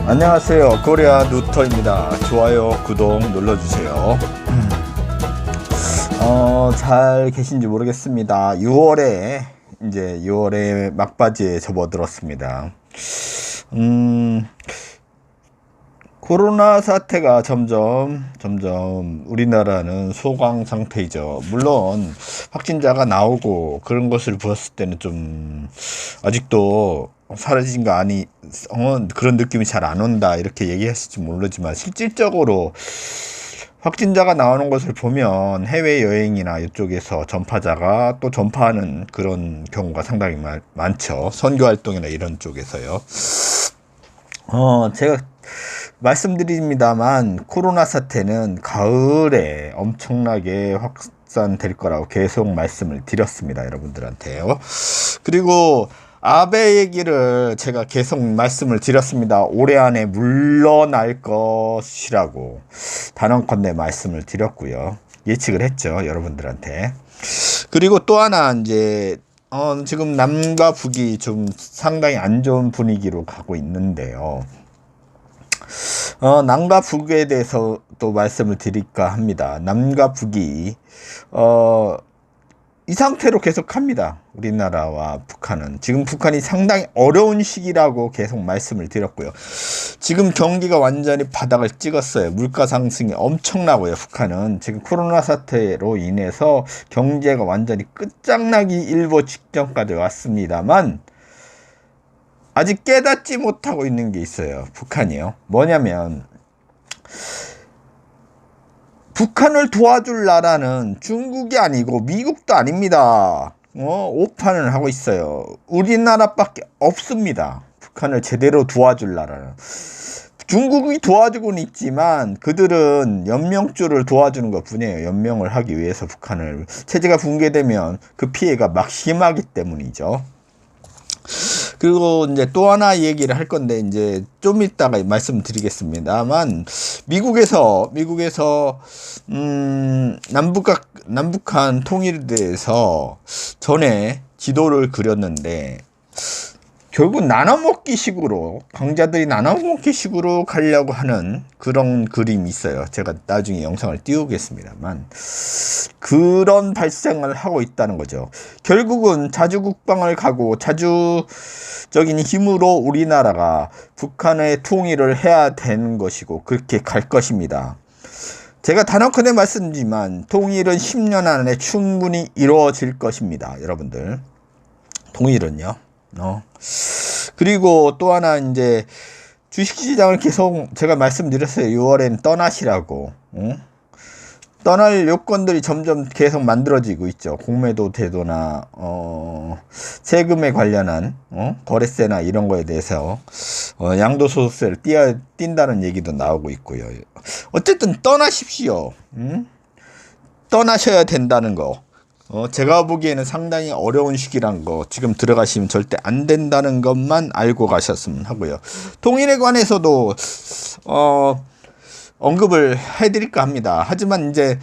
안녕하세요. 코리아 누터입니다. 좋아요, 구독 눌러주세요. 잘 계신지 모르겠습니다. 6월에 막바지에 접어들었습니다. 코로나 사태가 점점 우리나라는 소강 상태이죠. 물론 확진자가 나오고 그런 것을 보았을 때는 좀 아직도 사라진 거 아니, 그런 느낌이 잘 안 온다 이렇게 얘기하실지 모르지만, 실질적으로 확진자가 나오는 것을 보면 해외여행이나 이쪽에서 전파자가 또 전파하는 그런 경우가 상당히 많죠. 선교활동이나 이런 쪽에서요. 제가 말씀드립니다만, 코로나 사태는 가을에 엄청나게 확산될 거라고 계속 말씀을 드렸습니다, 여러분들한테요. 그리고 아베 얘기를 제가 계속 말씀을 드렸습니다. 올해 안에 물러날 것이라고 단언컨대 말씀을 드렸고요. 예측을 했죠, 여러분들한테. 그리고 또 하나, 지금 남과 북이 좀 상당히 안 좋은 분위기로 가고 있는데요. 남과 북에 대해서 또 말씀을 드릴까 합니다. 남과 북이 이 상태로 계속 합니다. 우리나라와 북한은. 지금 북한이 상당히 어려운 시기라고 계속 말씀을 드렸고요. 지금 경기가 완전히 바닥을 찍었어요. 물가 상승이 엄청나고요. 북한은 지금 코로나 사태로 인해서 경제가 완전히 끝장나기 일보 직전까지 왔습니다만, 아직 깨닫지 못하고 있는 게 있어요. 북한이요. 뭐냐면, 북한을 도와줄 나라는 중국이 아니고 미국도 아닙니다. 오판을 하고 있어요. 우리나라밖에 없습니다. 북한을 제대로 도와줄 나라는. 중국이 도와주고는 있지만 그들은 연명주를 도와주는 것 뿐이에요. 연명을 하기 위해서 북한을. 체제가 붕괴되면 그 피해가 막심하기 때문이죠. 그리고 이제 또 하나 얘기를 할 건데, 이제 좀 이따가 말씀드리겠습니다만, 미국에서 남북한 통일에 대해서 전에 지도를 그렸는데, 결국 나눠먹기 식으로, 강자들이 나눠먹기 식으로 가려고 하는 그런 그림이 있어요. 제가 나중에 영상을 띄우겠습니다만, 그런 발생을 하고 있다는 거죠. 결국은 자주국방을 가고 자주적인 힘으로 우리나라가 북한의 통일을 해야 되는 것이고, 그렇게 갈 것입니다. 제가 단언컨대 말씀드리지만 통일은 10년 안에 충분히 이루어질 것입니다, 여러분들. 통일은요. 그리고 또 하나, 이제 주식시장을 계속 제가 말씀드렸어요. 6월엔 떠나시라고. 떠날 요건들이 점점 계속 만들어지고 있죠. 공매도 제도나 세금에 관련한 거래세나 이런 거에 대해서 양도소득세를 띈다는 얘기도 나오고 있고요. 어쨌든 떠나십시오. 떠나셔야 된다는 거. 제가 보기에는 상당히 어려운 시기란 거, 지금 들어가시면 절대 안 된다는 것만 알고 가셨으면 하고요. 통일에 관해서도 언급을 해드릴까 합니다. 하지만 이제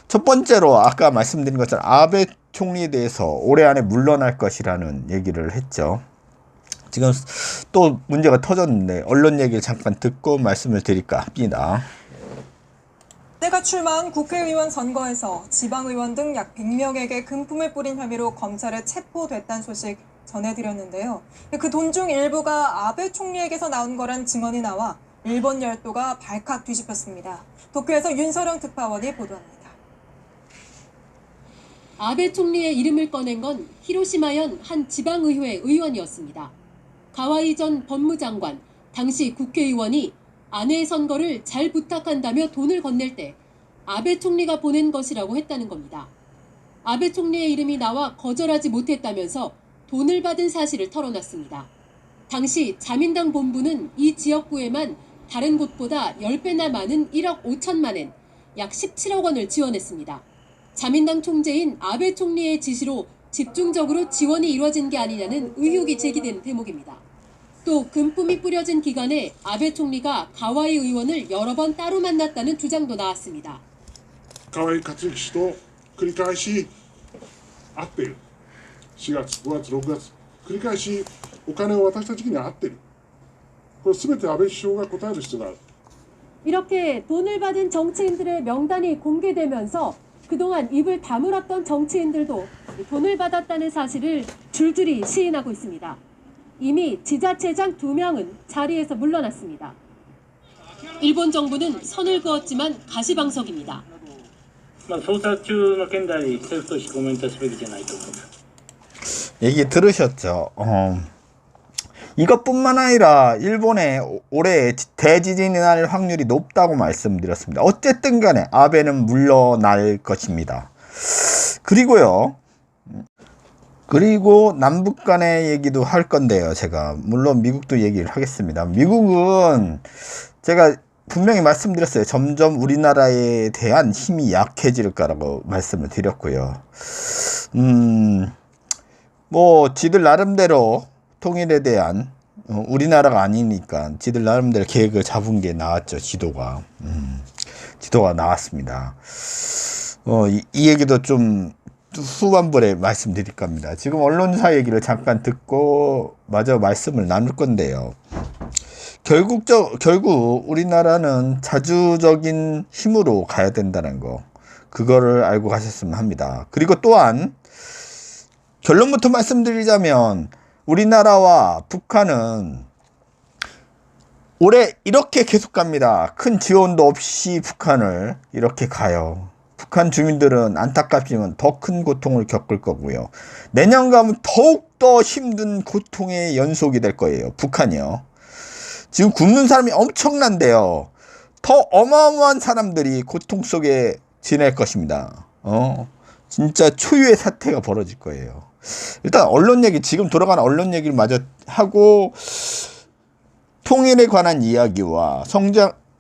첫 번째로 아까 말씀드린 것처럼 아베 총리에 대해서 올해 안에 물러날 것이라는 얘기를 했죠. 지금 또 문제가 터졌는데 언론 얘기를 잠깐 듣고 말씀을 드릴까 합니다. 내가 출마한 국회의원 선거에서 지방의원 등 약 100명에게 금품을 뿌린 혐의로 검찰에 체포됐다는 소식 전해드렸는데요. 그 돈 중 일부가 아베 총리에게서 나온 거란 증언이 나와 일본 열도가 발칵 뒤집혔습니다. 도쿄에서 윤서령 특파원이 보도합니다. 아베 총리의 이름을 꺼낸 건 히로시마현 한 지방의회 의원이었습니다. 가와이 전 법무장관, 당시 국회의원이 아내의 선거를 잘 부탁한다며 돈을 건넬 때 아베 총리가 보낸 것이라고 했다는 겁니다. 아베 총리의 이름이 나와 거절하지 못했다면서 돈을 받은 사실을 털어놨습니다. 당시 자민당 본부는 이 지역구에만 다른 곳보다 10배나 많은 1억 5천만 엔, 약 17억 원을 지원했습니다. 자민당 총재인 아베 총리의 지시로 집중적으로 지원이 이루어진 게 아니냐는 의혹이 제기된 대목입니다. 또 금품이 뿌려진 기간에 아베 총리가 가와이 의원을 여러 번 따로 만났다는 주장도 나왔습니다. 가와이克行氏と繰り返し会っている。4月、5月、6月繰り返しお金を渡した時期に会っている。これ全て安倍首相が答える必要がある。 이렇게 돈을 받은 정치인들의 명단이 공개되면서 그동안 입을 다물었던 정치인들도 돈을 받았다는 사실을 줄줄이 시인하고 있습니다. 이미 지자체장 2명은 자리에서 물러났습니다. 일본 정부는 선을 그었지만 가시방석입니다. 捜査中の件であり、政府としてコメントすべきじゃないと思います。 얘기 들으셨죠? 이것뿐만 아니라 일본에 올해 대지진이 날 확률이 높다고 말씀드렸습니다. 어쨌든 간에 아베는 물러날 것입니다. 그리고 남북 간의 얘기도 할 건데요. 제가 물론 미국도 얘기를 하겠습니다. 미국은 제가 분명히 말씀드렸어요. 점점 우리나라에 대한 힘이 약해질 거라고 말씀을 드렸고요. 뭐 지들 나름대로 통일에 대한 우리나라가 아니니까 지들 나름대로 계획을 잡은 게 나왔죠. 지도가 나왔습니다. 이 얘기도 좀 후반부에 말씀드릴 겁니다. 지금 언론사 얘기를 잠깐 듣고 마저 말씀을 나눌 건데요. 결국 우리나라는 자주적인 힘으로 가야 된다는 거, 그거를 알고 가셨으면 합니다. 그리고 또한 결론부터 말씀드리자면 우리나라와 북한은 올해 이렇게 계속 갑니다. 큰 지원도 없이 북한을 이렇게 가요. 북한 주민들은 안타깝지만 더 큰 고통을 겪을 거고요. 내년 가면 더욱더 힘든 고통의 연속이 될 거예요. 북한이요. 지금 굶는 사람이 엄청난데요. 더 어마어마한 사람들이 고통 속에 지낼 것입니다. 진짜 초유의 사태가 벌어질 거예요. 일단 언론 얘기, 지금 돌아가는 언론 얘기를 마저 하고 통일에 관한 이야기와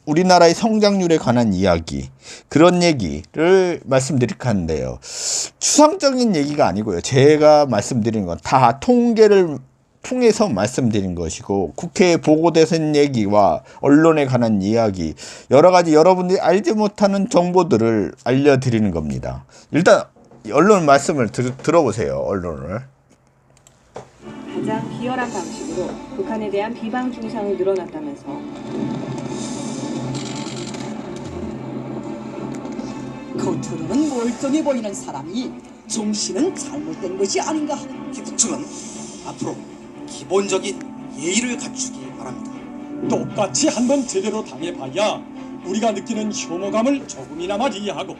우리나라의 성장률에 관한 이야기, 그런 얘기를 말씀드릴까 하는데요. 추상적인 얘기가 아니고요. 제가 말씀드리는 건 다 통계를 통해서 말씀드린 것이고, 국회에 보고된 얘기와 언론에 관한 이야기, 여러 가지 여러분들이 알지 못하는 정보들을 알려드리는 겁니다. 일단 언론 말씀을 들어보세요. 언론을. 가장 비열한 방식으로 북한에 대한 비방 중상이 늘어났다면서 겉으로는 멀쩡해 보이는 사람이 정신은 잘못된 것이 아닌가. 기국청은 앞으로 기본적인 예의를 갖추기 바랍니다. 똑같이 한번 제대로 당해봐야 우리가 느끼는 혐오감을 조금이나마 이해하고,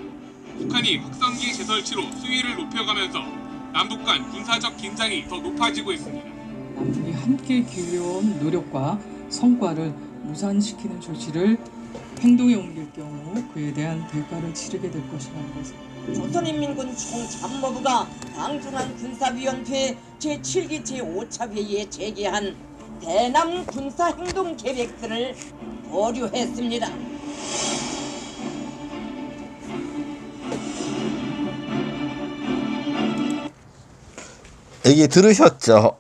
북한이 확성기 재설치로 수위를 높여가면서 남북 간 군사적 긴장이 더 높아지고 있습니다. 남북이 함께 기울여온 노력과 성과를 무산시키는 조치를 행동에 옮길 경우 그에 대한 대가를 치르게 될 것이라는 것을. 조선인민군 총참모부가 당중한 군사위원회 제7기 제5차 회의에 제기한 대남 군사행동 계획들을 보류했습니다. 얘기 들으셨죠?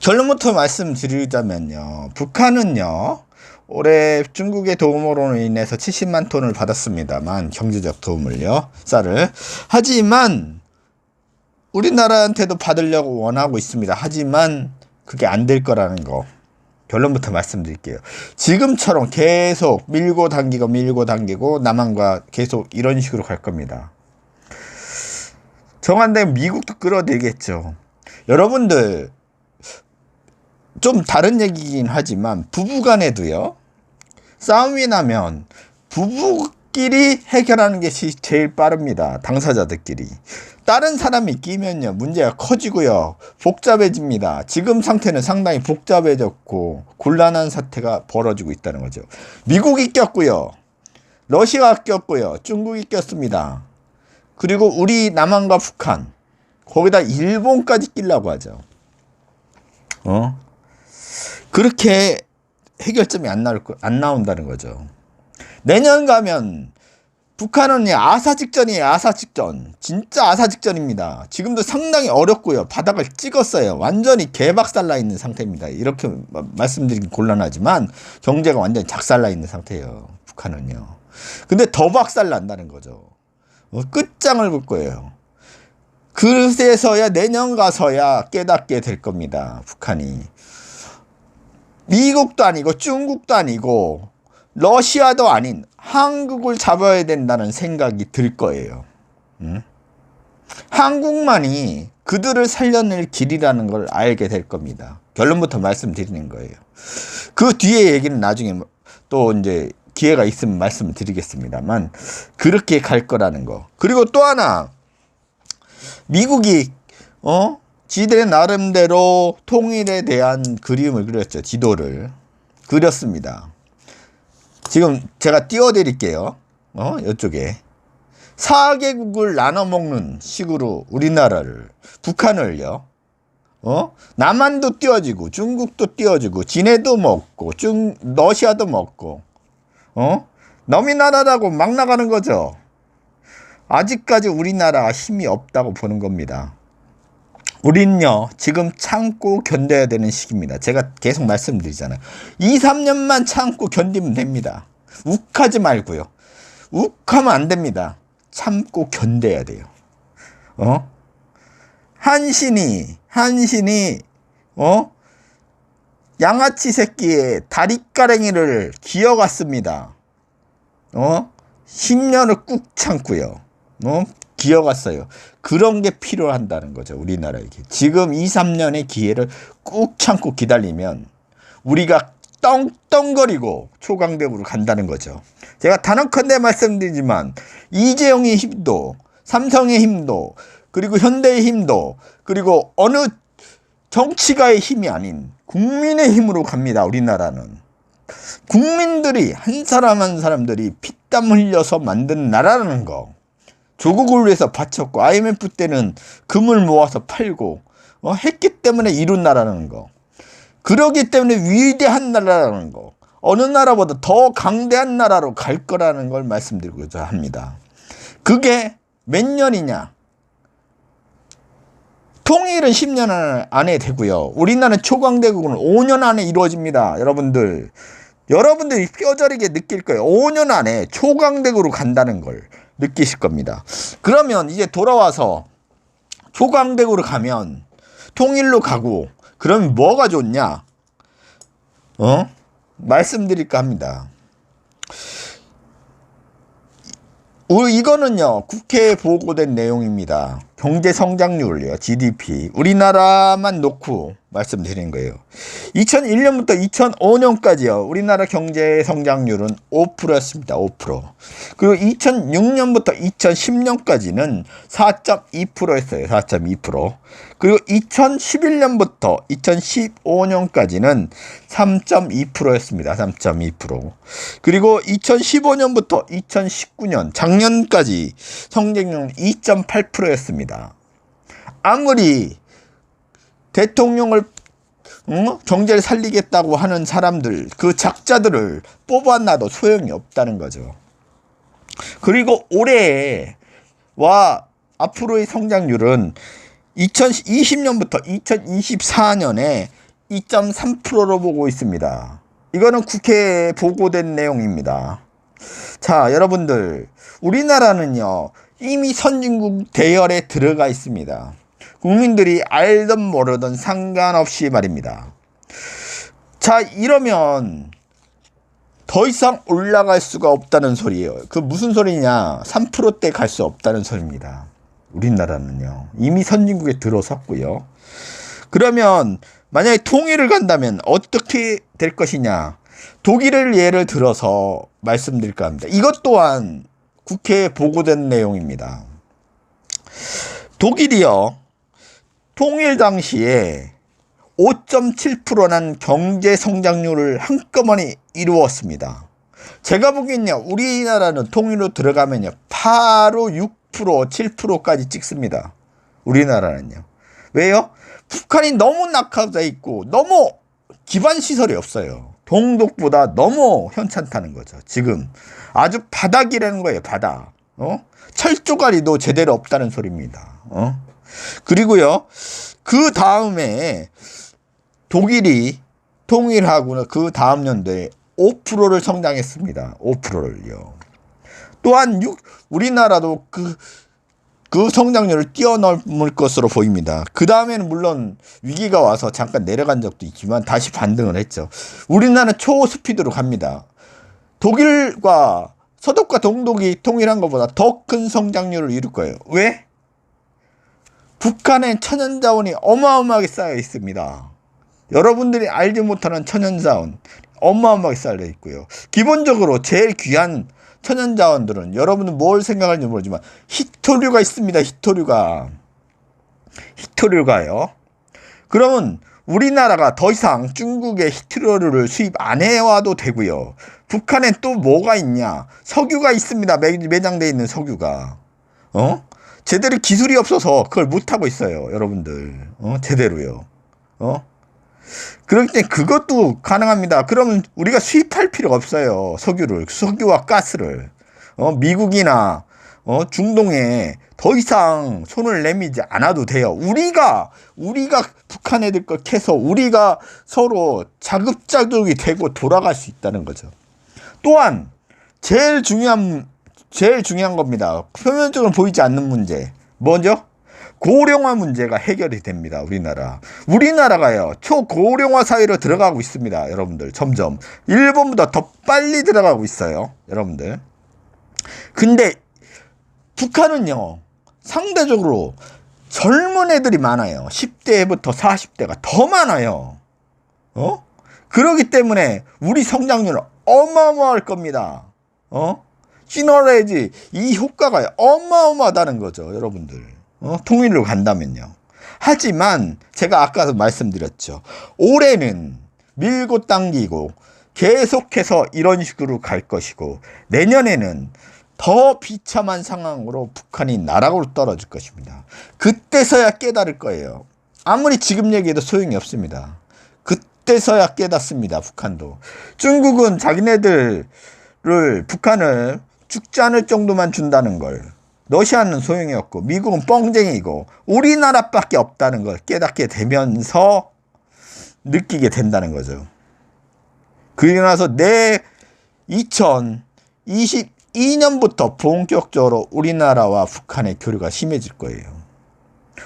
결론부터 말씀드리자면요. 북한은요, 올해 중국의 도움으로 인해서 70만 톤을 받았습니다만, 경제적 도움을요, 쌀을. 하지만 우리나라한테도 받으려고 원하고 있습니다. 하지만 그게 안 될 거라는 거 결론부터 말씀드릴게요. 지금처럼 계속 밀고 당기고 남한과 계속 이런 식으로 갈 겁니다. 정한되면 미국도 끌어들이겠죠. 여러분들 좀 다른 얘기긴 하지만 부부간에도요, 싸움이 나면 부부끼리 해결하는 게 제일 빠릅니다. 당사자들끼리. 다른 사람이 끼면요, 문제가 커지고요, 복잡해집니다. 지금 상태는 상당히 복잡해졌고 곤란한 사태가 벌어지고 있다는 거죠. 미국이 꼈고요, 러시아가 꼈고요, 중국이 꼈습니다. 그리고 우리 남한과 북한, 거기다 일본까지 끼려고 하죠. 그렇게 해결점이 안 나온다는 거죠. 내년 가면 북한은 아사 직전이에요. 아사 직전. 진짜 아사 직전입니다. 지금도 상당히 어렵고요. 바닥을 찍었어요. 완전히 개박살나 있는 상태입니다. 이렇게 말씀드리긴 곤란하지만 경제가 완전히 작살나 있는 상태예요. 북한은요. 근데 더 박살난다는 거죠. 끝장을 볼 거예요. 그래서야 내년 가서야 깨닫게 될 겁니다. 북한이. 미국도 아니고 중국도 아니고 러시아도 아닌 한국을 잡아야 된다는 생각이 들 거예요. 한국만이 그들을 살려낼 길이라는 걸 알게 될 겁니다. 결론부터 말씀드리는 거예요. 그 뒤에 얘기는 나중에 또 이제 기회가 있으면 말씀을 드리겠습니다만 그렇게 갈 거라는 거. 그리고 또 하나, 미국이 지들의 나름대로 통일에 대한 그림을 그렸죠. 지도를 그렸습니다. 지금 제가 띄워드릴게요. 이쪽에 4개국을 나눠 먹는 식으로 우리나라를, 북한을요, 남한도 띄워지고 중국도 띄워지고 진해도 먹고 러시아도 먹고 남의 나라라고 막 나가는 거죠. 아직까지 우리나라가 힘이 없다고 보는 겁니다. 우린요 지금 참고 견뎌야 되는 시기입니다. 제가 계속 말씀드리잖아요. 2, 3년만 참고 견디면 됩니다. 욱하지 말고요. 욱하면 안 됩니다. 참고 견뎌야 돼요. 한신이 양아치 새끼의 다리가랭이를 기어갔습니다. 10년을 꾹 참고요. 기어갔어요. 그런 게 필요한다는 거죠. 우리나라에게. 지금 2, 3년의 기회를 꾹 참고 기다리면 우리가 떵떵거리고 초강대국으로 간다는 거죠. 제가 단언컨대 말씀드리지만 이재용의 힘도, 삼성의 힘도, 그리고 현대의 힘도, 그리고 어느 정치가의 힘이 아닌 국민의 힘으로 갑니다. 우리나라는. 국민들이 한 사람 한 사람들이 피땀 흘려서 만든 나라라는 거. 조국을 위해서 바쳤고 IMF 때는 금을 모아서 팔고 했기 때문에 이룬 나라라는 거. 그러기 때문에 위대한 나라라는 거. 어느 나라보다 더 강대한 나라로 갈 거라는 걸 말씀드리고자 합니다. 그게 몇 년이냐? 통일은 10년 안에 되고요. 우리나라는 초강대국은 5년 안에 이루어집니다. 여러분들이 뼈저리게 느낄 거예요. 5년 안에 초강대국으로 간다는 걸 느끼실 겁니다. 그러면 이제 돌아와서 초강대국으로 가면 통일로 가고 그러면 뭐가 좋냐? 말씀드릴까 합니다. 이거는요 국회에 보고된 내용입니다. 경제 성장률이요, GDP 우리나라만 놓고 말씀드린 거예요. 2001년부터 2005년까지요 우리나라 경제 성장률은 5%였습니다. 5%. 그리고 2006년부터 2010년까지는 4.2%였어요. 4.2%. 그리고 2011년부터 2015년까지는 3.2%였습니다. 3.2%. 그리고 2015년부터 2019년 작년까지 성장률은 2.8%였습니다. 아무리 대통령을 경제를 살리겠다고 하는 사람들, 그 작자들을 뽑아놔도 소용이 없다는 거죠. 그리고 올해와 앞으로의 성장률은 2020년부터 2024년에 2.3%로 보고 있습니다. 이거는 국회에 보고된 내용입니다. 자, 여러분들, 우리나라는요 이미 선진국 대열에 들어가 있습니다. 국민들이 알든 모르든 상관없이 말입니다. 자, 이러면 더 이상 올라갈 수가 없다는 소리예요. 그 무슨 소리냐? 3%대 갈 수 없다는 소리입니다. 우리나라는요 이미 선진국에 들어섰고요. 그러면 만약에 통일을 간다면 어떻게 될 것이냐? 독일을 예를 들어서 말씀드릴까 합니다. 이것 또한 국회에 보고된 내용입니다. 독일이요 통일 당시에 5.7%난 경제 성장률을 한꺼번에 이루었습니다. 제가 보기엔요 우리나라는 통일로 들어가면요 바로 6%, 7%까지 찍습니다. 우리나라는요. 왜요? 북한이 너무 낙하돼 있고 너무 기반 시설이 없어요. 동독보다 너무 현찮다는 거죠. 지금 아주 바닥이라는 거예요. 바닥. 철조가리도 제대로 없다는 소리입니다. 그리고요 그 다음에 독일이 통일하고 그 다음 연도에 5%를 성장했습니다. 5%를요. 또한 우리나라도 그 그 성장률을 뛰어넘을 것으로 보입니다. 그 다음에는 물론 위기가 와서 잠깐 내려간 적도 있지만 다시 반등을 했죠. 우리나라는 초스피드로 갑니다. 독일과 서독과 동독이 통일한 것보다 더 큰 성장률을 이룰 거예요. 왜? 북한엔 천연자원이 어마어마하게 쌓여 있습니다. 여러분들이 알지 못하는 천연자원 어마어마하게 쌓여 있고요. 기본적으로 제일 귀한 천연자원들은 여러분은 뭘 생각하는지 모르지만 히토류가 있습니다. 히토류가요. 그러면 우리나라가 더 이상 중국의 히토류를 수입 안 해와도 되고요. 북한엔 또 뭐가 있냐? 석유가 있습니다. 매장되어 있는 석유가. 제대로 기술이 없어서 그걸 못하고 있어요. 여러분들. 제대로요. 그렇기 때문에 그것도 가능합니다. 그러면 우리가 수입할 필요가 없어요. 석유와 가스를. 미국이나 중동에 더 이상 손을 내밀지 않아도 돼요. 우리가 북한 애들 걸 캐서 우리가 서로 자급자족이 되고 돌아갈 수 있다는 거죠. 또한 제일 중요한 겁니다. 표면적으로 보이지 않는 문제. 뭐죠? 고령화 문제가 해결이 됩니다. 우리나라가요 초고령화 사회로 들어가고 있습니다. 여러분들 점점 일본보다 더 빨리 들어가고 있어요. 여러분들. 근데 북한은요 상대적으로 젊은 애들이 많아요. 10대부터 40대가 더 많아요. 그러기 때문에 우리 성장률은 어마어마할 겁니다. 시너레이지 이 효과가 어마어마하다는 거죠. 여러분들. 통일로 간다면요. 하지만 제가 아까도 말씀드렸죠. 올해는 밀고 당기고 계속해서 이런 식으로 갈 것이고 내년에는 더 비참한 상황으로 북한이 나락으로 떨어질 것입니다. 그때서야 깨달을 거예요. 아무리 지금 얘기해도 소용이 없습니다. 그때서야 깨닫습니다. 북한도. 중국은 북한을 죽지 않을 정도만 준다는 걸, 러시아는 소용이 없고 미국은 뻥쟁이고 우리나라밖에 없다는 걸 깨닫게 되면서 느끼게 된다는 거죠. 그리고 나서 2022년부터 본격적으로 우리나라와 북한의 교류가 심해질 거예요.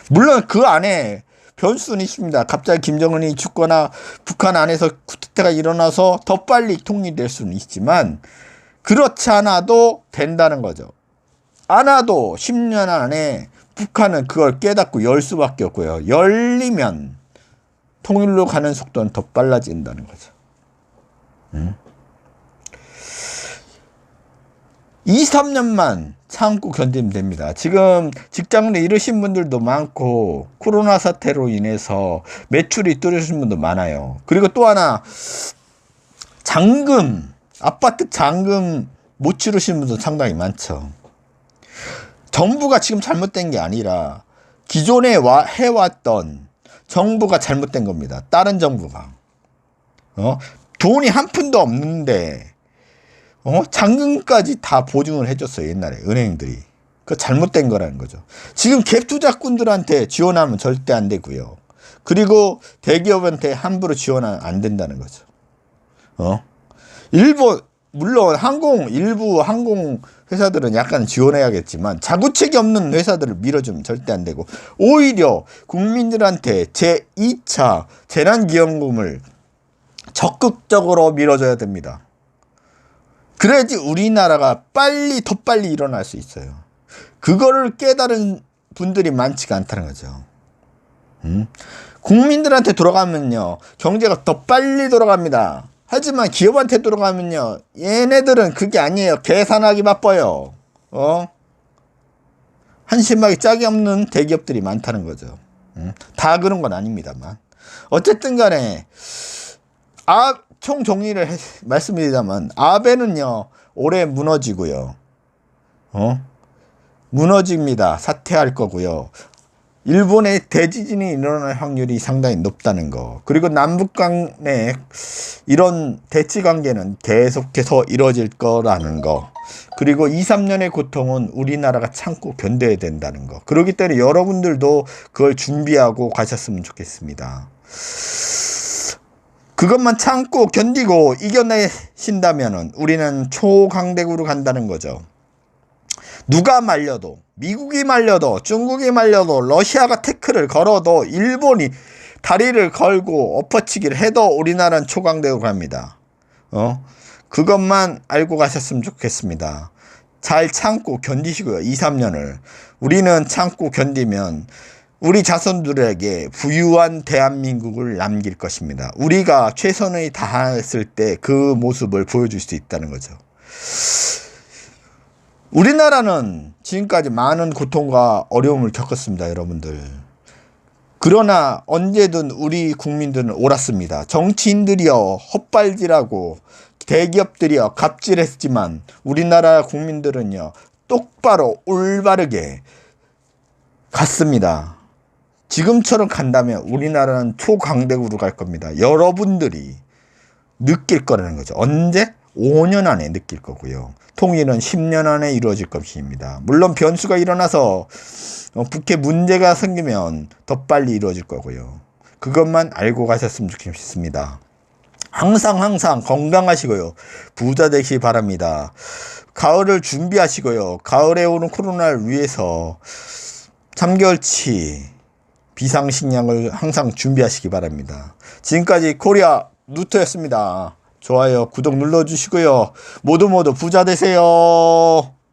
물론 그 안에 변수는 있습니다. 갑자기 김정은이 죽거나 북한 안에서 쿠데타가 일어나서 더 빨리 통일될 수는 있지만 그렇지 않아도 된다는 거죠. 안 와도 10년 안에 북한은 그걸 깨닫고 열 수밖에 없고요. 열리면 통일로 가는 속도는 더 빨라진다는 거죠. 2, 3년만 참고 견디면 됩니다. 지금 직장을 잃으신 분들도 많고 코로나 사태로 인해서 매출이 떨어진 분도 많아요. 그리고 또 하나 아파트 잔금 못 치르신 분도 상당히 많죠. 정부가 지금 잘못된 게 아니라 기존에 해왔던 정부가 잘못된 겁니다. 다른 정부가. 돈이 한 푼도 없는데 잔금까지 다 보증을 해줬어요. 옛날에 은행들이. 그거 잘못된 거라는 거죠. 지금 갭 투자꾼들한테 지원하면 절대 안 되고요. 그리고 대기업한테 함부로 지원하면 안 된다는 거죠. 물론 일부 항공 회사들은 약간 지원해야겠지만 자구책이 없는 회사들을 밀어주면 절대 안 되고 오히려 국민들한테 제2차 재난기금을 적극적으로 밀어줘야 됩니다. 그래야지 우리나라가 더 빨리 일어날 수 있어요. 그거를 깨달은 분들이 많지가 않다는 거죠. 국민들한테 돌아가면요 경제가 더 빨리 돌아갑니다. 하지만 기업한테 돌아가면요 얘네들은 그게 아니에요. 계산하기 바빠요. 한심하게 짝이 없는 대기업들이 많다는 거죠. 다 그런 건 아닙니다만 어쨌든 간에 총 정리를 말씀드리자면 아베는요 올해 무너지고요. 무너집니다. 사퇴할 거고요. 일본의 대지진이 일어날 확률이 상당히 높다는 거. 그리고 남북 간의 이런 대치 관계는 계속해서 이뤄질 거라는 거. 그리고 2, 3년의 고통은 우리나라가 참고 견뎌야 된다는 거. 그렇기 때문에 여러분들도 그걸 준비하고 가셨으면 좋겠습니다. 그것만 참고 견디고 이겨내신다면 우리는 초강대국으로 간다는 거죠. 누가 말려도 미국이 말려도 중국이 말려도 러시아가 태클을 걸어도 일본이 다리를 걸고 엎어치기를 해도 우리나라는 초강대로 갑니다. 그것만 알고 가셨으면 좋겠습니다. 잘 참고 견디시고요. 2, 3년을. 우리는 참고 견디면 우리 자손들에게 부유한 대한민국을 남길 것입니다. 우리가 최선을 다했을 때 그 모습을 보여줄 수 있다는 거죠. 우리나라는 지금까지 많은 고통과 어려움을 겪었습니다, 여러분들. 그러나 언제든 우리 국민들은 옳았습니다. 정치인들이여 헛발질하고 대기업들이여 갑질했지만 우리나라 국민들은요 똑바로 올바르게 갔습니다. 지금처럼 간다면 우리나라는 초강대국으로 갈 겁니다. 여러분들이 느낄 거라는 거죠. 언제? 5년 안에 느낄 거고요. 통일은 10년 안에 이루어질 것입니다. 물론 변수가 일어나서 북해 문제가 생기면 더 빨리 이루어질 거고요. 그것만 알고 가셨으면 좋겠습니다. 항상 건강하시고요. 부자 되시기 바랍니다. 가을을 준비하시고요. 가을에 오는 코로나를 위해서 3개월치 비상식량을 항상 준비하시기 바랍니다. 지금까지 코리아 누트였습니다. 좋아요, 구독 눌러주시고요. 모두 부자 되세요.